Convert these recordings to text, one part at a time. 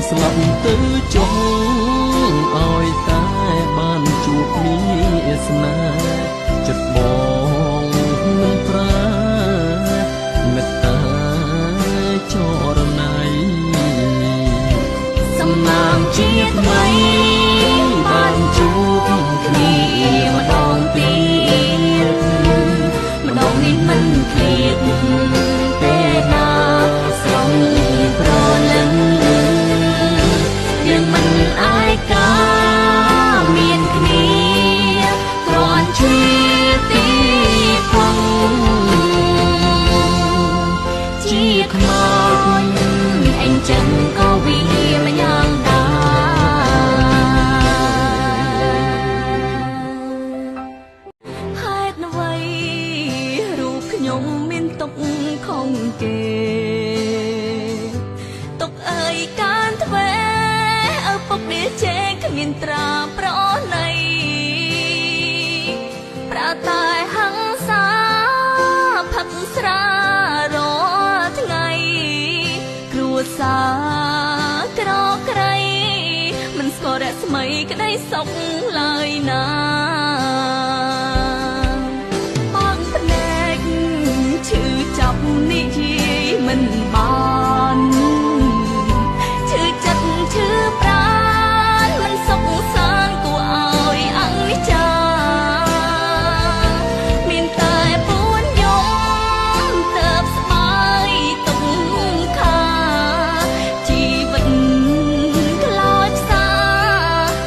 ស្លាប់ទៅចុងឲ្យតែបានជួបមានស្នេហ៍ចិត្តបងនឹងប្រាមេត្តាចរណៃសំណាងជាតិថ្មីបានជួបគ្នាម្ដងទៀតម្ដងនេះមិនឃ្លាតពេលណាស្រងប្រលឹងយើងមិនអាយកាមានគ្នាគ្រាន់ជាទីពងជាខ្មោចអញ្ចឹងក៏វាមិនយ៉ាងដែរហេតុអ្វីរូបខ្ញុំមានទុកខុសគេទុកអើយកានទ្វេឪពុកនេះជេរគ្មានត្រាប្រណីប្រតែហឹង្សាផឹកស្រារាល់ថ្ងៃគ្រួសារក្រក្រៃមិនស្គាល់រស្មីក្តីសុខឡើយណាបងភ្នែកឈឺចាប់និយាយមិនបានឈឺចិត្តឈឺប្រាណមិនសុខសានគួរឲ្យអង្ចាមានតែពួនយំទៅស្បាយទុកខាជីវិតខ្លោចផ្សា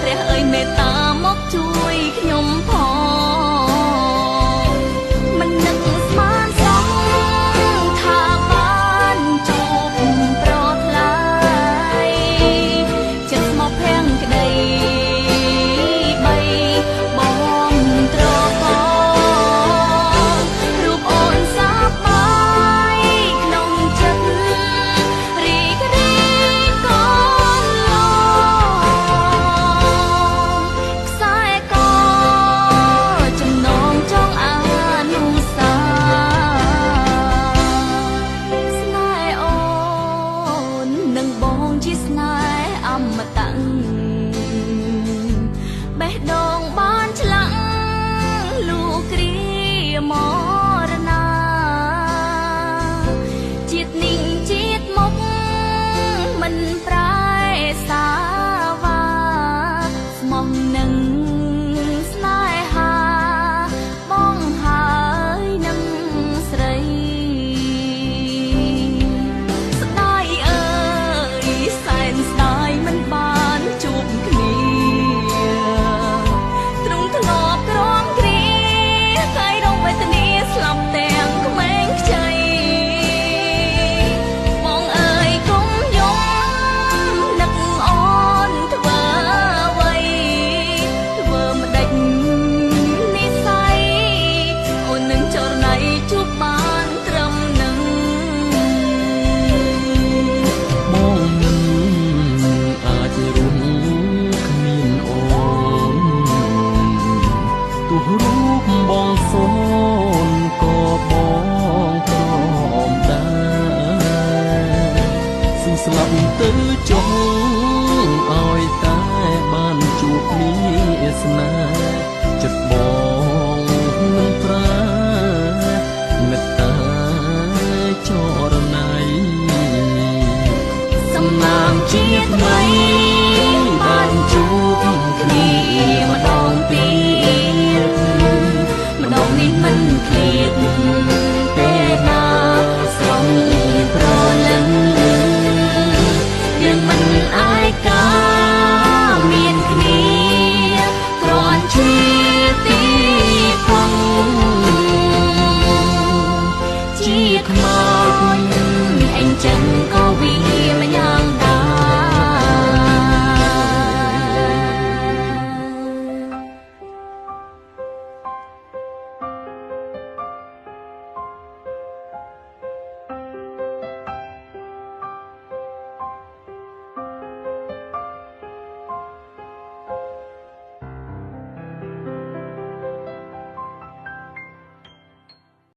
ព្រះអើយមេត្តាមកជួយខ្ញុំផងមិននឹកស្មានសោះថាបានជួបប្រថ្លៃចិត្តស្មោះភាំងក្តីបីបងត្រផងរូបអូនសាបបាយក្នុងចិត្តរីករាយកូនឡងខ្សែកចំណងចង់អនុសាស្នេហ៍អូននឹងបងជាស្នេហ៍អមតៈបេះដូងបានឆ្លាក់លូគ្រាមរណាជាតិនេះជាតិមុខមិនប្រែសាវាស្មោះនឹងស្នេហាបងហើយនឹងស្រីស្ដាយអើយសែនស្ដាយមិនបានជួបគ្នាទ្រង់ធ្លាប់ក្រំគ្រាកាយរងវេទនាស្លាប់ទាំងក្មេងខ្ចីបងអើយកុំយំនឹកអូនធ្វើអ្វីធ្វើម្ដេចនិស្ស័យអូននឹងចរណៃជួបបានត្រឹមនឹងបងមិនអាចរស់គ្មានអូនទោះរូបបងសូនក៏បងព្រមដែរស៊ូស្លាប់ទៅចុងឲ្យតែបានជួបមានស្នេហ៍ចិត្តបងនឹងប្រាមេត្តាចរណៃសំណាងជាតិថ្មីបានជួបគ្នាម្ដងទៀតម្ដងនេះមិនឃ្លាតពេលណាស្រងប្រលឹងយើងមិនអាយកា